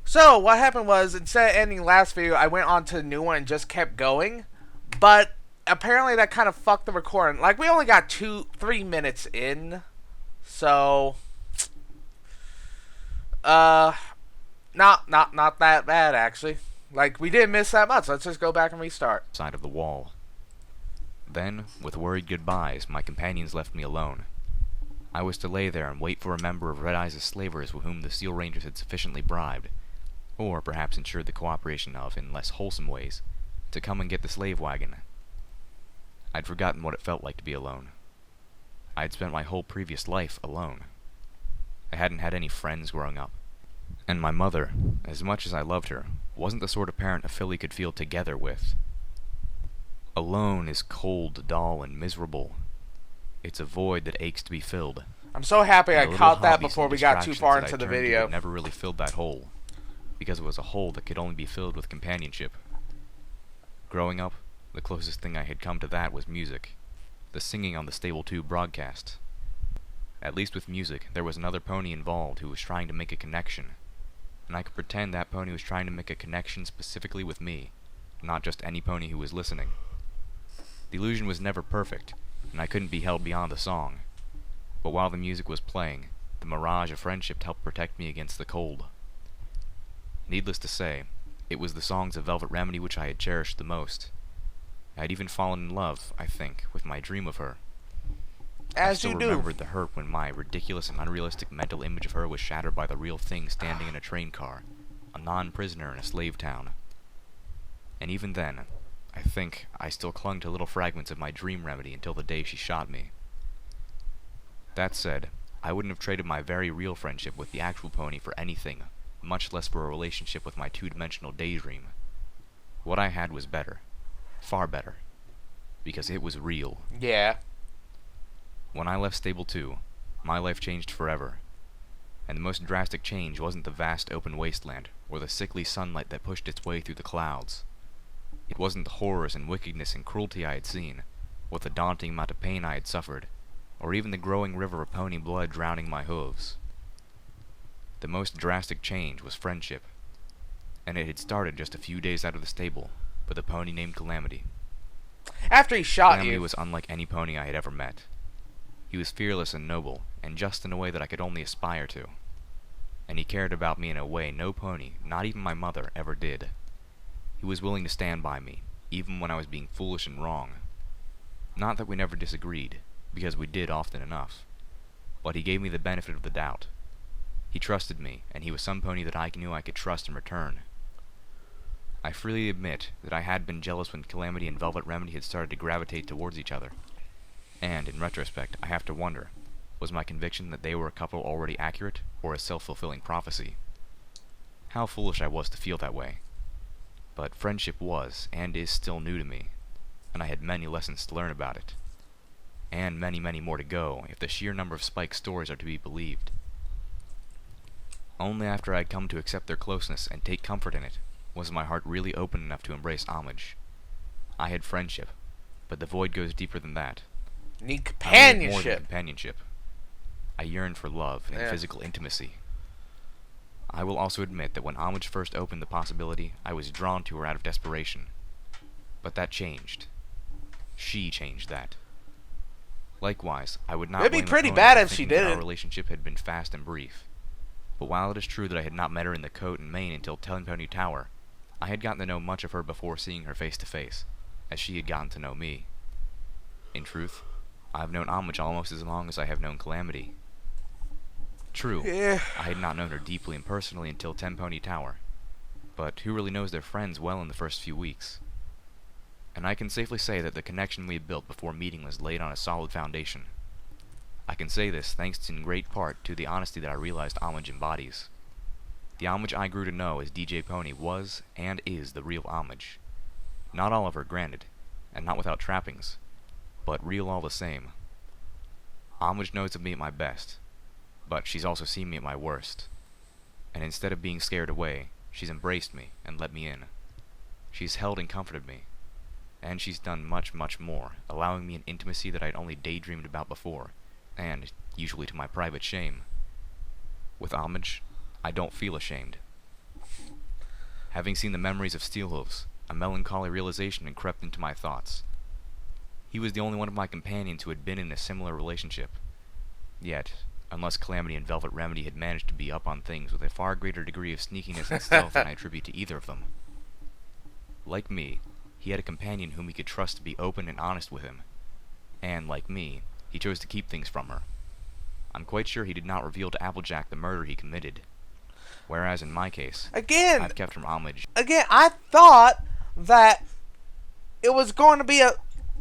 So what happened was, instead of ending last video, I went on to the new one and just kept going. But apparently that kind of fucked the recording. Like, we only got 3 minutes in. So uh not that bad actually. Like, we didn't miss that much. Let's just go back and restart. Side of the wall. Then, with worried goodbyes, my companions left me alone. I was to lay there and wait for a member of Red Eyes' slavers whom the Seal Rangers had sufficiently bribed, or perhaps ensured the cooperation of, in less wholesome ways, to come and get the slave wagon. I'd forgotten what it felt like to be alone. I had spent my whole previous life alone. I hadn't had any friends growing up. And my mother, as much as I loved her, wasn't the sort of parent a filly could feel together with. Alone is cold, dull, and miserable. It's a void that aches to be filled. I'm so happy I And the caught little that hobbies before and we got too distractions far that I into the turned to video. had never really filled that hole, because it was a hole that could only be filled with companionship. Growing up, the closest thing I had come to that was music, the singing on the Stable 2 broadcast. At least with music, there was another pony involved who was trying to make a connection, and I could pretend that pony was trying to make a connection specifically with me, not just any pony who was listening. The illusion was never perfect, and I couldn't be held beyond the song, but while the music was playing, the mirage of friendship helped protect me against the cold. Needless to say, it was the songs of Velvet Remedy which I had cherished the most. I had even fallen in love, I think, with my dream of her. I As still you do. remembered the hurt when my ridiculous and unrealistic mental image of her was shattered by the real thing standing in a train car, a non-prisoner in a slave town. And even then, I think I still clung to little fragments of my dream Remedy until the day she shot me. That said, I wouldn't have traded my very real friendship with the actual pony for anything, much less for a relationship with my two-dimensional daydream. What I had was better. Far better. Because it was real. Yeah. When I left Stable 2, my life changed forever. And the most drastic change wasn't the vast open wasteland, or the sickly sunlight that pushed its way through the clouds. It wasn't the horrors and wickedness and cruelty I had seen, or the daunting amount of pain I had suffered, or even the growing river of pony blood drowning my hooves. The most drastic change was friendship, and it had started just a few days out of the stable, with a pony named Calamity. After he shot Calamity you. was unlike any pony I had ever met. He was fearless and noble, and just in a way that I could only aspire to. And he cared about me in a way no pony, not even my mother, ever did. He was willing to stand by me, even when I was being foolish and wrong. Not that we never disagreed, because we did often enough, but he gave me the benefit of the doubt. He trusted me, and he was some pony that I knew I could trust in return. I freely admit that I had been jealous when Calamity and Velvet Remedy had started to gravitate towards each other. And, in retrospect, I have to wonder, was my conviction that they were a couple already accurate, or a self-fulfilling prophecy? How foolish I was to feel that way. But friendship was, and is still new to me, and I had many lessons to learn about it. And many, many more to go, if the sheer number of Spike's stories are to be believed. Only after I had come to accept their closeness and take comfort in it, was my heart really open enough to embrace homage. I had friendship, but the void goes deeper than that. Need I wanted more than companionship. companionship. I yearned for love and physical intimacy. I will also admit that when Homage first opened the possibility, I was drawn to her out of desperation. But that changed. She changed that. Likewise, I would not It'd be blame the pretty pony bad for if she thinking that our didn't. relationship had been fast and brief. But while it is true that I had not met her in the coat and mane until Telling Pony Tower, I had gotten to know much of her before seeing her face to face, as she had gotten to know me. In truth, I have known Homage almost as long as I have known Calamity. True, Yeah. I had not known her deeply and personally until Ten Pony Tower, but who really knows their friends well in the first few weeks? And I can safely say that the connection we had built before meeting was laid on a solid foundation. I can say this thanks in great part to the honesty that I realized Homage embodies. The Homage I grew to know as DJ Pony was and is the real Homage. Not all of her, granted, and not without trappings, but real all the same. Homage knows of me at my best, but she's also seen me at my worst. And instead of being scared away, she's embraced me and let me in. She's held and comforted me. And she's done much, much more, allowing me an intimacy that I'd only daydreamed about before, and, usually to my private shame. With Homage, I don't feel ashamed. Having seen the memories of Steelhooves, a melancholy realization had crept into my thoughts. He was the only one of my companions who had been in a similar relationship. Yet, unless Calamity and Velvet Remedy had managed to be up on things with a far greater degree of sneakiness and stealth than I attribute to either of them. Like me, he had a companion whom he could trust to be open and honest with him. And, like me, he chose to keep things from her. I'm quite sure he did not reveal to Applejack the murder he committed. Whereas in my case, I've kept from Homage. Again, I thought that it was going to be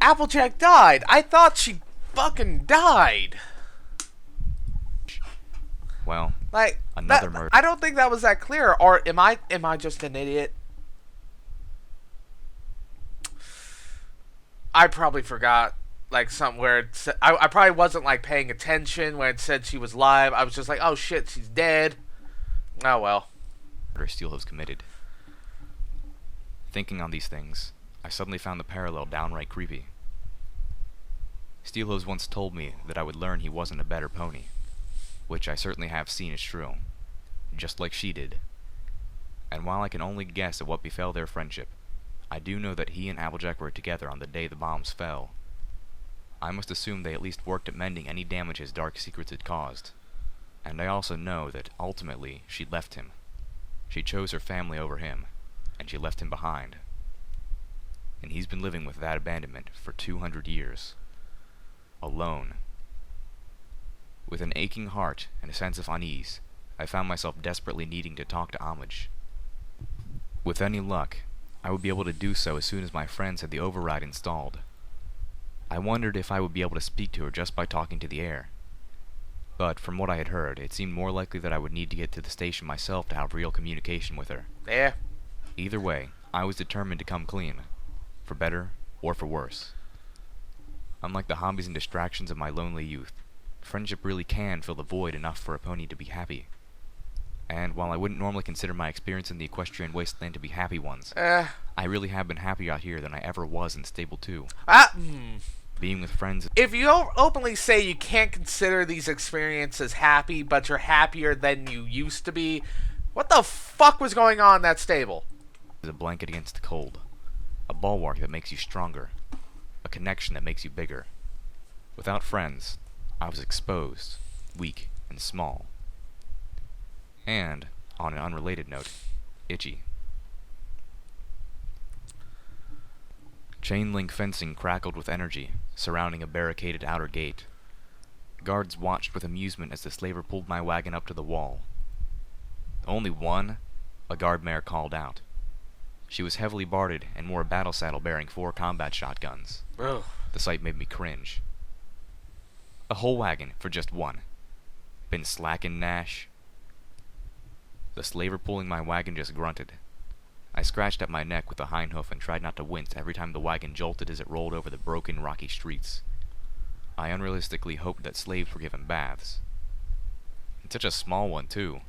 Applejack died. I thought she fucking died. Well, like another murder. I don't think that was that clear. Or am I just an idiot? I probably forgot. Like something where it said, I probably wasn't like paying attention when it said she was live. I was just like, oh shit, she's dead. Oh well. Steelhooves committed. Thinking on these things, I suddenly found the parallel downright creepy. Steelhooves once told me that I would learn he wasn't a better pony, which I certainly have seen is true, just like she did. And while I can only guess at what befell their friendship, I do know that he and Applejack were together on the day the bombs fell. I must assume they at least worked at mending any damage his dark secrets had caused. And I also know that, ultimately, she left him. She chose her family over him, and she left him behind. And he's been living with that abandonment for 200 years. Alone. With an aching heart and a sense of unease, I found myself desperately needing to talk to Homage. With any luck, I would be able to do so as soon as my friends had the override installed. I wondered if I would be able to speak to her just by talking to the air. But from what I had heard, it seemed more likely that I would need to get to the station myself to have real communication with her. Yeah. Either way, I was determined to come clean, for better or for worse. Unlike the hobbies and distractions of my lonely youth, friendship really can fill the void enough for a pony to be happy. And while I wouldn't normally consider my experience in the equestrian wasteland to be happy ones, I really have been happier out here than I ever was in Stable 2. Being with friends. If you don't openly say you can't consider these experiences happy, but you're happier than you used to be, what the fuck was going on in that stable? Is a blanket against the cold, a bulwark that makes you stronger, a connection that makes you bigger. Without friends, I was exposed, weak, and small. And, on an unrelated note, itchy. Chain link fencing crackled with energy, surrounding a barricaded outer gate. Guards watched with amusement as the slaver pulled my wagon up to the wall. Only one? A guard mare called out. She was heavily barded and wore a battle saddle bearing 4 combat shotguns. Ugh. The sight made me cringe. A whole wagon for just one. Been slacking, Nash? The slaver pulling my wagon just grunted. I scratched at my neck with the hind hoof and tried not to wince every time the wagon jolted as it rolled over the broken, rocky streets. I unrealistically hoped that slaves were given baths. And such a small one, too.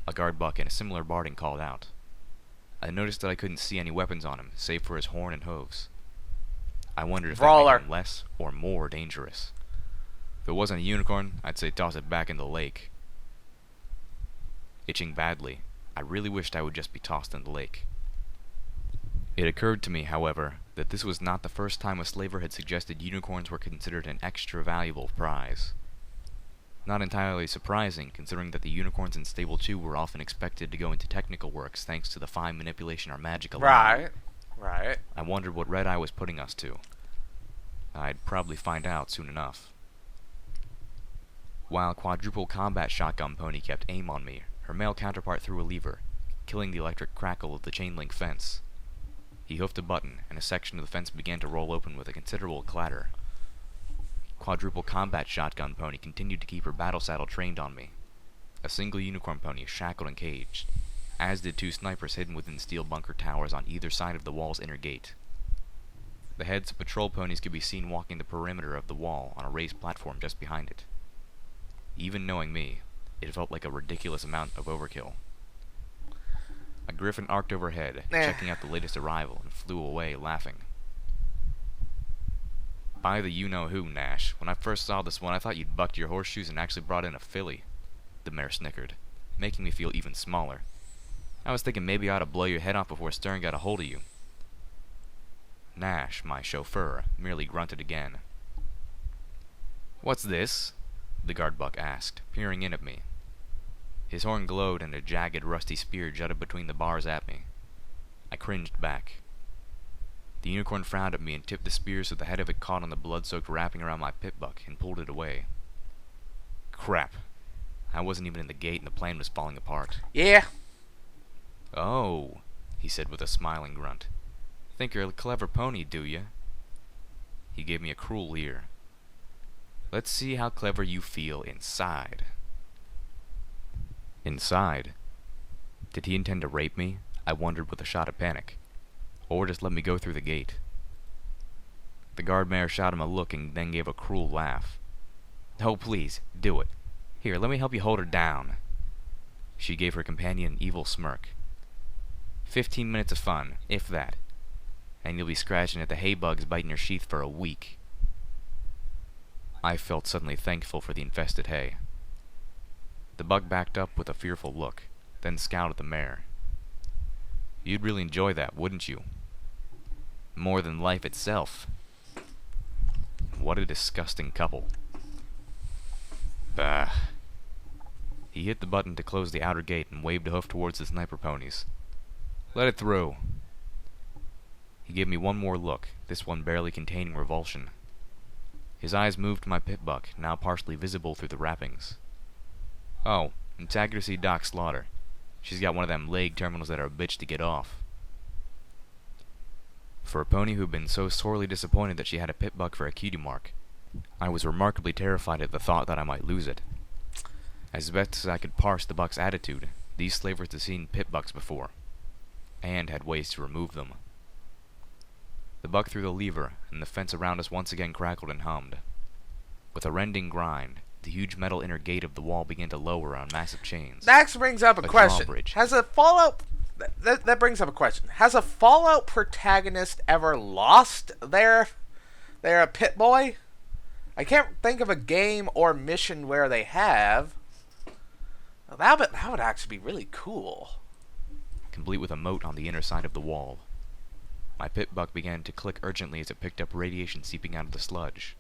A guard buck in a similar barding called out. I noticed that I couldn't see any weapons on him, save for his horn and hooves. I wondered if that made him less or more dangerous. If it wasn't a unicorn, I'd say toss it back in the lake. Itching badly, I really wished I would just be tossed in the lake. It occurred to me, however, that this was not the first time a slaver had suggested unicorns were considered an extra valuable prize. Not entirely surprising, considering that the unicorns in Stable 2 were often expected to go into technical works thanks to the fine manipulation our magic allowed. Right. I wondered what Red Eye was putting us to. I'd probably find out soon enough. While Quadruple Combat Shotgun Pony kept aim on me, her male counterpart threw a lever, killing the electric crackle of the chain link fence. He hoofed a button, and a section of the fence began to roll open with a considerable clatter. Quadruple Combat Shotgun Pony continued to keep her battle saddle trained on me. A single unicorn pony shackled and caged, as did 2 snipers hidden within steel bunker towers on either side of the wall's inner gate. The heads of patrol ponies could be seen walking the perimeter of the wall on a raised platform just behind it. Even knowing me, it felt like a ridiculous amount of overkill. A griffin arced overhead, checking out the latest arrival, and flew away, laughing. By the you-know-who, Nash. When I first saw this one, I thought you'd bucked your horseshoes and actually brought in a filly, the mare snickered, making me feel even smaller. I was thinking maybe I ought to blow your head off before Stern got a hold of you. Nash, my chauffeur, merely grunted again. What's this? The guard buck asked, peering in at me. His horn glowed and a jagged, rusty spear jutted between the bars at me. I cringed back. The unicorn frowned at me and tipped the spear so the head of it caught on the blood-soaked wrapping around my pit buck and pulled it away. Crap. I wasn't even in the gate and the plane was falling apart. Yeah. Oh, he said with a smiling grunt. Think you're a clever pony, do you? He gave me a cruel leer. Let's see how clever you feel inside. Inside? Did he intend to rape me? I wondered with a shot of panic. Or just let me go through the gate. The guard mare shot him a look and then gave a cruel laugh. Oh, please, do it. Here, let me help you hold her down. She gave her companion an evil smirk. 15 minutes of fun, if that. And you'll be scratching at the hay bugs biting your sheath for a week. I felt suddenly thankful for the infested hay. The buck backed up with a fearful look, then scowled at the mare. You'd really enjoy that, wouldn't you? More than life itself. What a disgusting couple. Bah. He hit the button to close the outer gate and waved a hoof towards the sniper ponies. Let it through. He gave me one more look, this one barely containing revulsion. His eyes moved to my pit buck, now partially visible through the wrappings. Oh, and tag her to see Doc Slaughter. She's got one of them leg terminals that are a bitch to get off. For a pony who'd been so sorely disappointed that she had a pit buck for a cutie mark, I was remarkably terrified at the thought that I might lose it. As best as I could parse the buck's attitude, these slavers had seen pit bucks before, and had ways to remove them. The buck threw the lever, and the fence around us once again crackled and hummed. With a rending grind, the huge metal inner gate of the wall began to lower on massive chains. That brings up a question. Drawbridge. Has a Fallout... That brings up a question. Has a Fallout protagonist ever lost their pit boy? I can't think of a game or mission where they have. That would actually be really cool. Complete with a moat on the inner side of the wall. My pit buck began to click urgently as it picked up radiation seeping out of the sludge.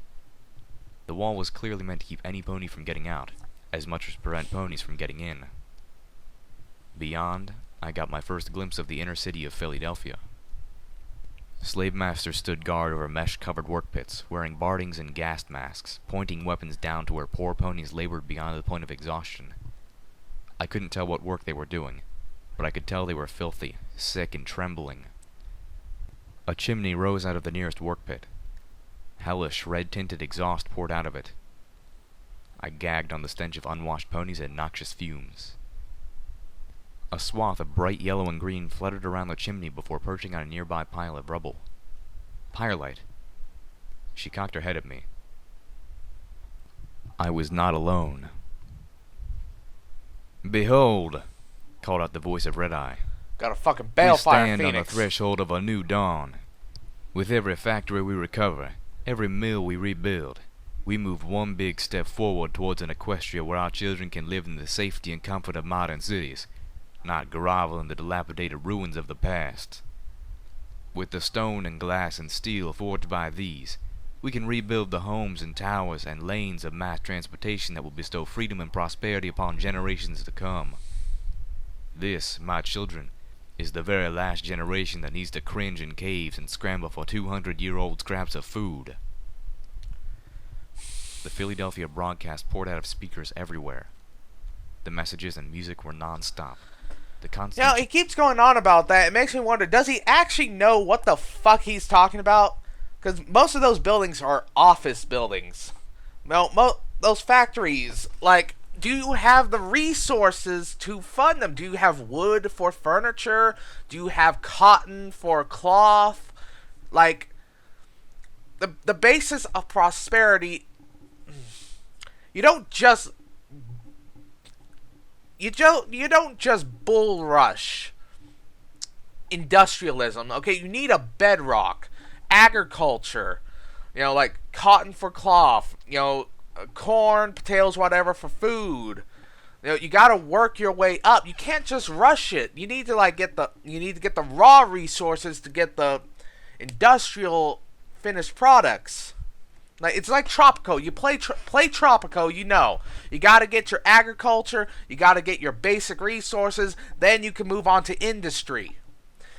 The wall was clearly meant to keep any pony from getting out, as much as prevent ponies from getting in. Beyond, I got my first glimpse of the inner city of Philadelphia. Slave masters stood guard over mesh-covered work pits, wearing bardings and gas masks, pointing weapons down to where poor ponies labored beyond the point of exhaustion. I couldn't tell what work they were doing, but I could tell they were filthy, sick, and trembling. A chimney rose out of the nearest work pit. Hellish, red-tinted exhaust poured out of it. I gagged on the stench of unwashed ponies and noxious fumes. A swath of bright yellow and green fluttered around the chimney before perching on a nearby pile of rubble. Firelight. She cocked her head at me. I was not alone. Behold, called out the voice of Red-Eye. Got a fucking We balefire stand on the phoenix. threshold of a new dawn. With every factory we recover, every mill we rebuild, we move one big step forward towards an Equestria where our children can live in the safety and comfort of modern cities, not grovel in the dilapidated ruins of the past. With the stone and glass and steel forged by these, we can rebuild the homes and towers and lanes of mass transportation that will bestow freedom and prosperity upon generations to come. This, my children, is the very last generation that needs to cringe in caves and scramble for 200-year-old scraps of food. The Philadelphia broadcast poured out of speakers everywhere. The messages and music were non-stop. The constant... You know, he keeps going on about that. It makes me wonder, does he actually know what the fuck he's talking about? Because most of those buildings are office buildings. Those factories, like... Do you have the resources to fund them? Do you have wood for furniture? Do you have cotton for cloth? Like, the basis of prosperity, you don't just bull rush industrialism. Okay, you need a bedrock, agriculture, like cotton for cloth, corn, potatoes, whatever for food, You know, you got to work your way up. You can't just rush it. You need to like get the raw resources to get the industrial finished products. Like it's like Tropico. You play Tropico, you know. You got to get your agriculture, you got to get your basic resources, then you can move on to industry.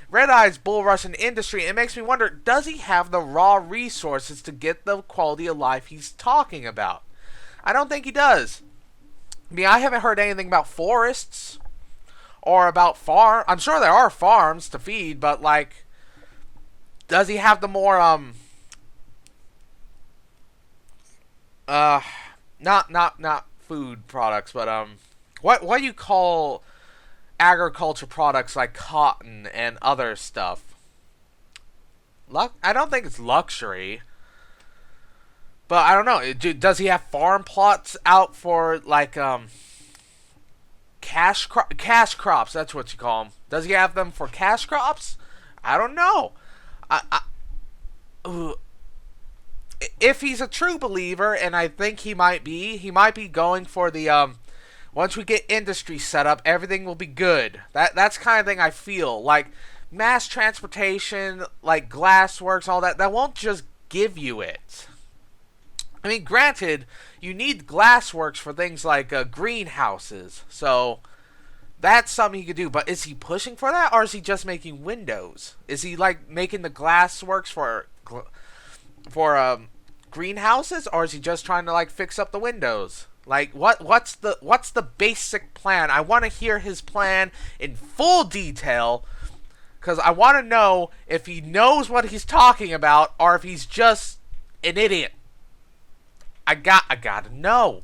Red Eye's bull rushing industry. It makes me wonder, does he have the raw resources to get the quality of life he's talking about? I don't think he does. I mean, I haven't heard anything about forests or about farm. I'm sure there are farms to feed, but like, does he have the more not food products, but what do you call agriculture products like cotton and other stuff? I don't think it's luxury. But I don't know. Does he have farm plots out for like cash crops? That's what you call them. Does he have them for cash crops? I don't know. If he's a true believer, and I think he might be going for the once we get industry set up, everything will be good. That's the kind of thing I feel. Like mass transportation, like glassworks, all that won't just give you it. I mean, granted, you need glassworks for things like greenhouses, so that's something he could do. But is he pushing for that, or is he just making windows? Is he like making the glassworks for greenhouses, or is he just trying to like fix up the windows? Like what's the basic plan? I want to hear his plan in full detail, because I want to know if he knows what he's talking about or if he's just an idiot. I gotta know.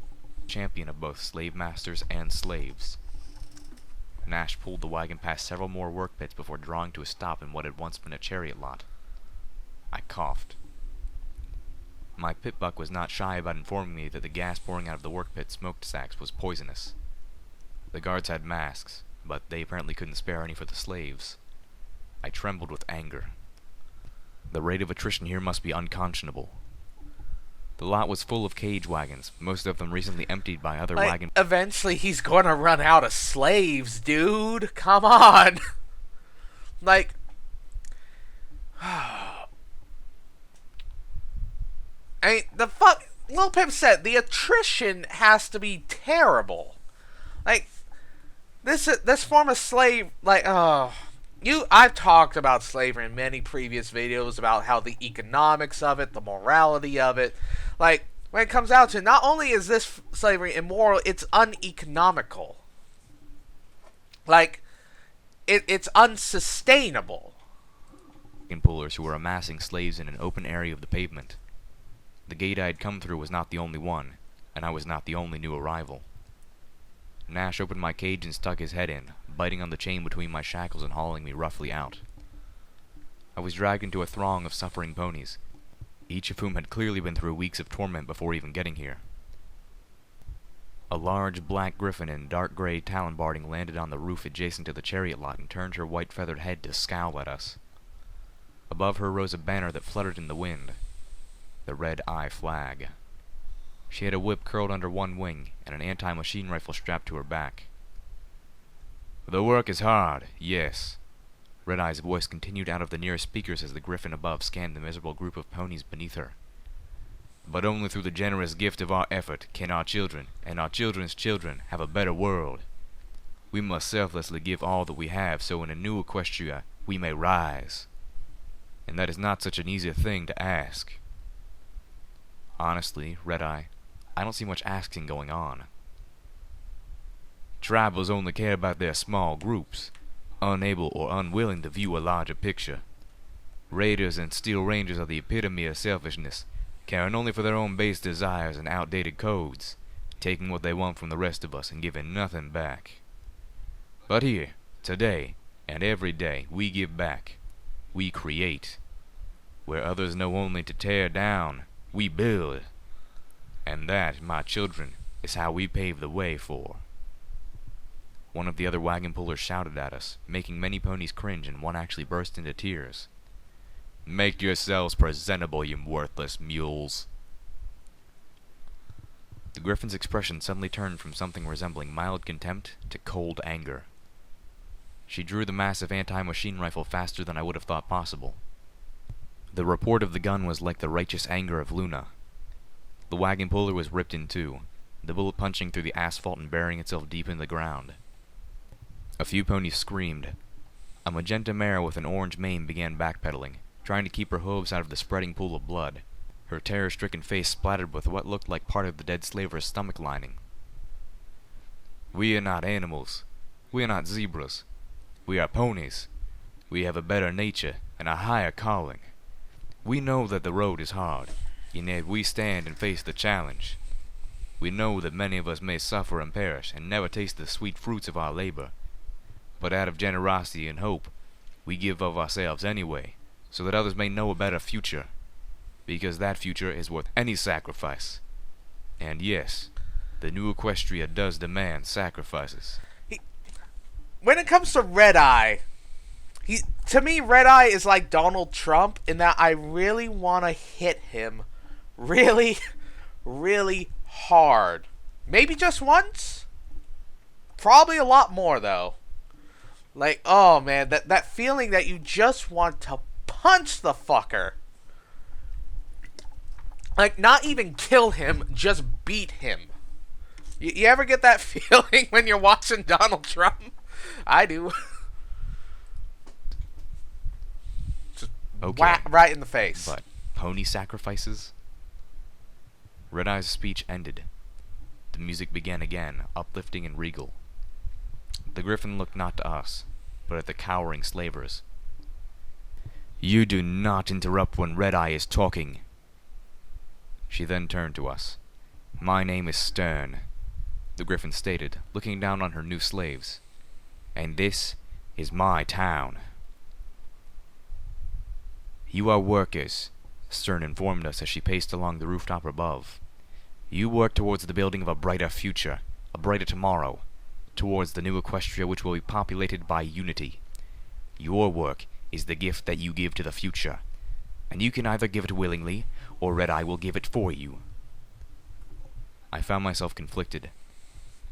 Champion of both slave masters and slaves. Nash pulled the wagon past several more work pits before drawing to a stop in what had once been a chariot lot. I coughed. My pit buck was not shy about informing me that the gas pouring out of the work pit smokestacks was poisonous. The guards had masks, but they apparently couldn't spare any for the slaves. I trembled with anger. The rate of attrition here must be unconscionable. The lot was full of cage wagons, most of them recently emptied by other wagon... Eventually he's going to run out of slaves, dude. Come on. Like... Lil Pimp said the attrition has to be terrible. Like, this form of slave, like, I've talked about slavery in many previous videos about how the economics of it, the morality of it. Like, when it comes out to, not only is this slavery immoral, it's uneconomical. Like, it's unsustainable. Pullers who were amassing slaves in an open area of the pavement. The gate I had come through was not the only one, and I was not the only new arrival. Nash opened my cage and stuck his head in, biting on the chain between my shackles and hauling me roughly out. I was dragged into a throng of suffering ponies, each of whom had clearly been through weeks of torment before even getting here. A large black griffin in dark gray talon barding landed on the roof adjacent to the chariot lot and turned her white feathered head to scowl at us. Above her rose a banner that fluttered in the wind, the Red Eye flag. She had a whip curled under one wing and an anti-machine rifle strapped to her back. The work is hard, yes. Red Eye's voice continued out of the nearest speakers as the griffin above scanned the miserable group of ponies beneath her. But only through the generous gift of our effort can our children and our children's children have a better world. We must selflessly give all that we have so in a new Equestria we may rise. And that is not such an easy thing to ask. Honestly, Red Eye, I don't see much asking going on. Tribals only care about their small groups, unable or unwilling to view a larger picture. Raiders and Steel Rangers are the epitome of selfishness, caring only for their own base desires and outdated codes, taking what they want from the rest of us and giving nothing back. But here, today, and every day, we give back. We create. Where others know only to tear down, we build. And that, my children, is how we pave the way for. One of the other wagon pullers shouted at us, making many ponies cringe, and one actually burst into tears. Make yourselves presentable, you worthless mules. The Griffin's expression suddenly turned from something resembling mild contempt to cold anger. She drew the massive anti-machine rifle faster than I would have thought possible. The report of the gun was like the righteous anger of Luna. The wagon puller was ripped in two, the bullet punching through the asphalt and burying itself deep in the ground. A few ponies screamed. A magenta mare with an orange mane began backpedaling, trying to keep her hooves out of the spreading pool of blood, her terror-stricken face splattered with what looked like part of the dead slaver's stomach lining. "We are not animals. We are not zebras. We are ponies. We have a better nature and a higher calling. We know that the road is hard, and yet we stand and face the challenge. We know that many of us may suffer and perish and never taste the sweet fruits of our labor. But out of generosity and hope, we give of ourselves anyway, so that others may know a better future. Because that future is worth any sacrifice. And yes, the new Equestria does demand sacrifices." When it comes to Red Eye, to me, Red Eye is like Donald Trump in that I really want to hit him really, really hard. Maybe just once? Probably a lot more, though. Like, oh man, that feeling that you just want to punch the fucker. Like, not even kill him, just beat him. You ever get that feeling when you're watching Donald Trump? I do. Just whack right in the face. But pony sacrifices? Red Eye's speech ended. The music began again, uplifting and regal. The Griffin looked not to us, but at the cowering slavers. "You do not interrupt when Red Eye is talking." She then turned to us. "My name is Stern," the Griffin stated, looking down on her new slaves. "And this is my town." "You are workers," Stern informed us as she paced along the rooftop above. "You work towards the building of a brighter future, a brighter tomorrow, towards the new Equestria which will be populated by unity. Your work is the gift that you give to the future, and you can either give it willingly, or Red Eye will give it for you." I found myself conflicted.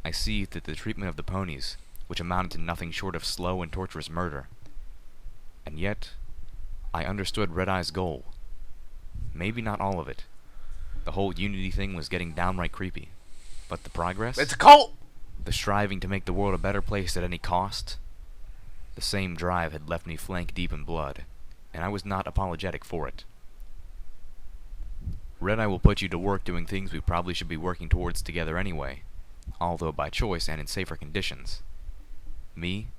I seethed at the treatment of the ponies, which amounted to nothing short of slow and torturous murder. And yet, I understood Red Eye's goal. Maybe not all of it. The whole unity thing was getting downright creepy. But the progress? It's a cult! The striving to make the world a better place at any cost? The same drive had left me flank deep in blood, and I was not apologetic for it. Red Eye will put you to work doing things we probably should be working towards together anyway, although by choice and in safer conditions. Me?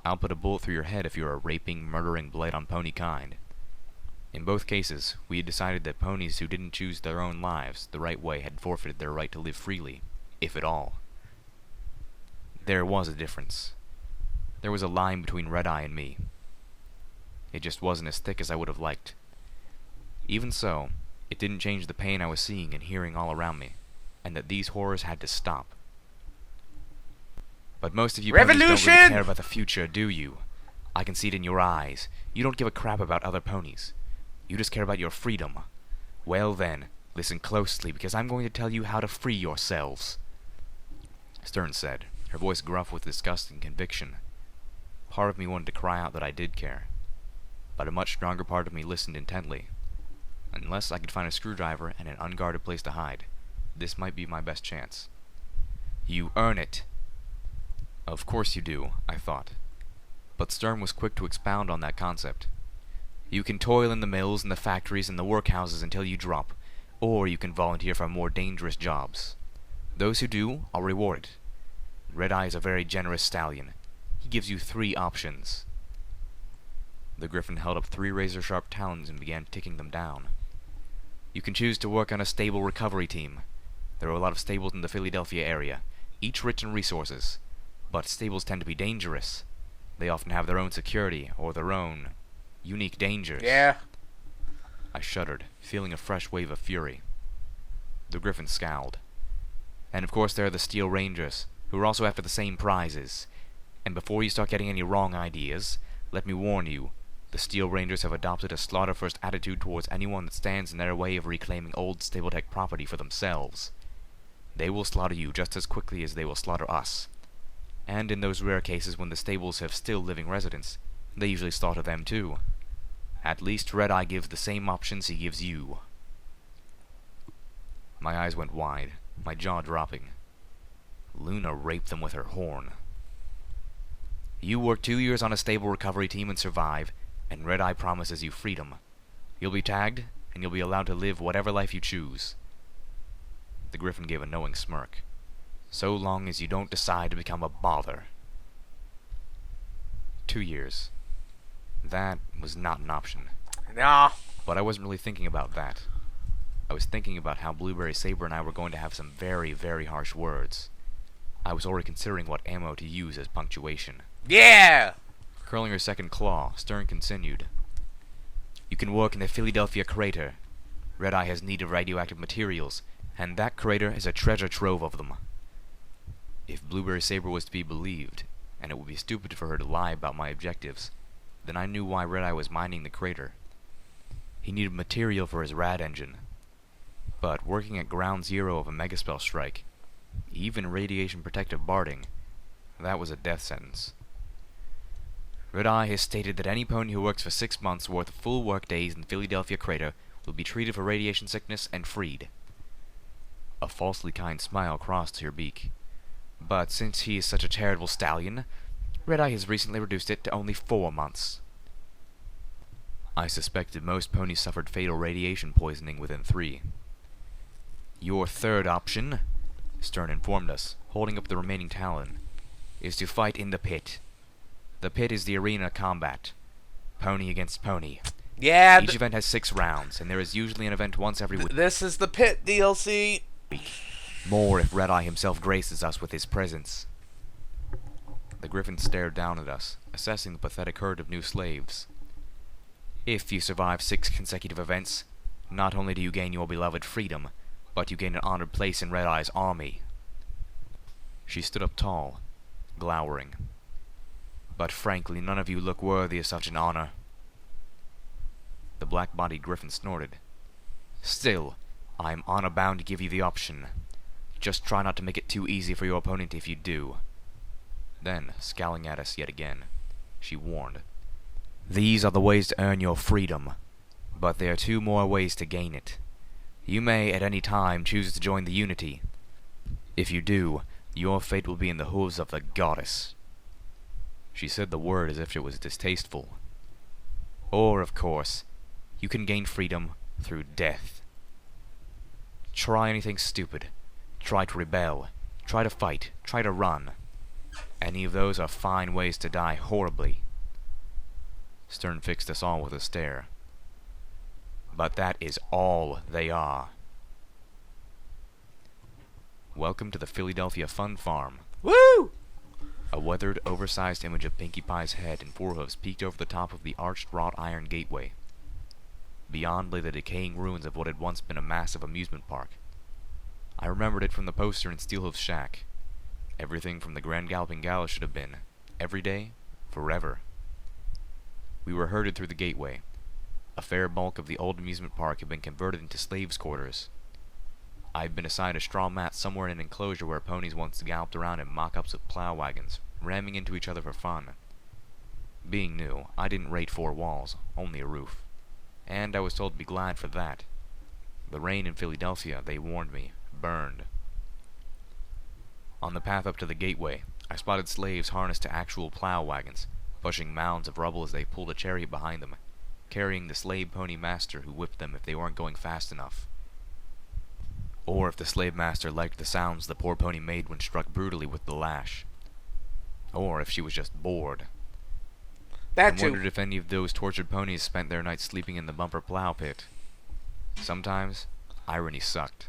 I'll put a bullet through your head if you're a raping, murdering blight on pony kind. In both cases, we had decided that ponies who didn't choose their own lives the right way had forfeited their right to live freely, if at all. There was a difference. There was a line between Red Eye and me. It just wasn't as thick as I would have liked. Even so, it didn't change the pain I was seeing and hearing all around me, and that these horrors had to stop. But most of you ponies don't really care about the future, do you? I can see it in your eyes. You don't give a crap about other ponies. You just care about your freedom. Well then, listen closely, because I'm going to tell you how to free yourselves," Stern said, her voice gruff with disgust and conviction. Part of me wanted to cry out that I did care, but a much stronger part of me listened intently. Unless I could find a screwdriver and an unguarded place to hide, this might be my best chance. "You earn it." Of course you do, I thought. But Stern was quick to expound on that concept. "You can toil in the mills and the factories and the workhouses until you drop, or you can volunteer for more dangerous jobs. Those who do are rewarded. Red Eye is a very generous stallion. He gives you 3 options. The Griffin held up 3 razor-sharp talons and began ticking them down. "You can choose to work on a stable recovery team. There are a lot of stables in the Philadelphia area, each rich in resources. But stables tend to be dangerous. They often have their own security, or their own unique dangers." Yeah. I shuddered, feeling a fresh wave of fury. The Griffin scowled. "And of course there are the Steel Rangers, who are also after the same prizes. And before you start getting any wrong ideas, let me warn you, the Steel Rangers have adopted a slaughter-first attitude towards anyone that stands in their way of reclaiming old Stabletech property for themselves. They will slaughter you just as quickly as they will slaughter us. And in those rare cases when the stables have still living residents, they usually slaughter them too. At least Red Eye gives the same options he gives you. My eyes went wide, my jaw dropping. Luna raped them with her horn. You work 2 years on a stable recovery team and survive, and Red Eye promises you freedom. You'll be tagged, and you'll be allowed to live whatever life you choose. The Griffin gave a knowing smirk. So long as you don't decide to become a bother. 2 years. That was not an option. Nah. But I wasn't really thinking about that. I was thinking about how Blueberry Saber and I were going to have some very, very harsh words. I was already considering what ammo to use as punctuation. Yeah! Curling her second claw, Stern continued. You can work in the Philadelphia crater. Red Eye has need of radioactive materials, and that crater is a treasure trove of them. If Blueberry Saber was to be believed, and it would be stupid for her to lie about my objectives, then I knew why Red Eye was mining the crater. He needed material for his rad engine. But working at ground zero of a megaspell strike, even radiation-protective barding, that was a death sentence. Red Eye has stated that any pony who works for 6 months worth of full work days in the Philadelphia crater will be treated for radiation sickness and freed. A falsely kind smile crossed her beak. But since he is such a charitable stallion, Red Eye has recently reduced it to only 4 months. I suspected most ponies suffered fatal radiation poisoning within 3. Your third option, Stern informed us, holding up the remaining talon, is to fight in the pit. The pit is the arena combat. Pony against pony. Yeah. Each event has 6 rounds, and there is usually an event once every week. This is the pit DLC. More if Red Eye himself graces us with his presence. The Griffin stared down at us, assessing the pathetic herd of new slaves. If you survive 6 consecutive events, not only do you gain your beloved freedom, but you gain an honored place in Red Eye's army. She stood up tall, glowering. But frankly, none of you look worthy of such an honor. The black-bodied Griffin snorted. Still, I am honor-bound to give you the option. Just try not to make it too easy for your opponent if you do. Then, scowling at us yet again, she warned. These are the ways to earn your freedom, but there are 2 more ways to gain it. You may, at any time, choose to join the Unity. If you do, your fate will be in the hooves of the goddess. She said the word as if it was distasteful. Or, of course, you can gain freedom through death. Try anything stupid. Try to rebel. Try to fight. Try to run. Any of those are fine ways to die horribly. Stern fixed us all with a stare. But that is all they are. Welcome to the Philadelphia Fun Farm. Woo! A weathered, oversized image of Pinkie Pie's head and forehoofs peeked over the top of the arched wrought iron gateway. Beyond lay the decaying ruins of what had once been a massive amusement park. I remembered it from the poster in Steelhoof's shack. Everything from the Grand Galloping Gala should have been. Every day, forever. We were herded through the gateway. A fair bulk of the old amusement park had been converted into slaves' quarters. I had been assigned a straw mat somewhere in an enclosure where ponies once galloped around in mock-ups of plow wagons, ramming into each other for fun. Being new, I didn't rate 4 walls, only a roof. And I was told to be glad for that. The rain in Philadelphia, they warned me, burned. On the path up to the gateway, I spotted slaves harnessed to actual plow wagons, pushing mounds of rubble as they pulled a chariot behind them, carrying the slave pony master who whipped them if they weren't going fast enough. Or if the slave master liked the sounds the poor pony made when struck brutally with the lash. Or if she was just bored. I wondered if any of those tortured ponies spent their nights sleeping in the bumper plow pit. Sometimes, irony sucked.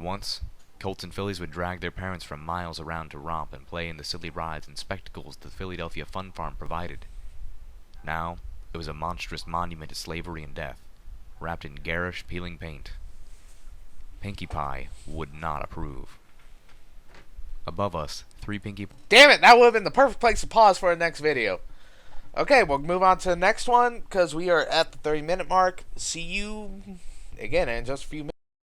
Once, colts and fillies would drag their parents from miles around to romp and play in the silly rides and spectacles the Philadelphia Fun Farm provided. Now, it was a monstrous monument to slavery and death, wrapped in garish, peeling paint. Pinkie Pie would not approve. Above us, 3 Pinkie... Damn it, that would have been the perfect place to pause for the next video. Okay, we'll move on to the next one, because we are at the 30-minute mark. See you again in just a few minutes.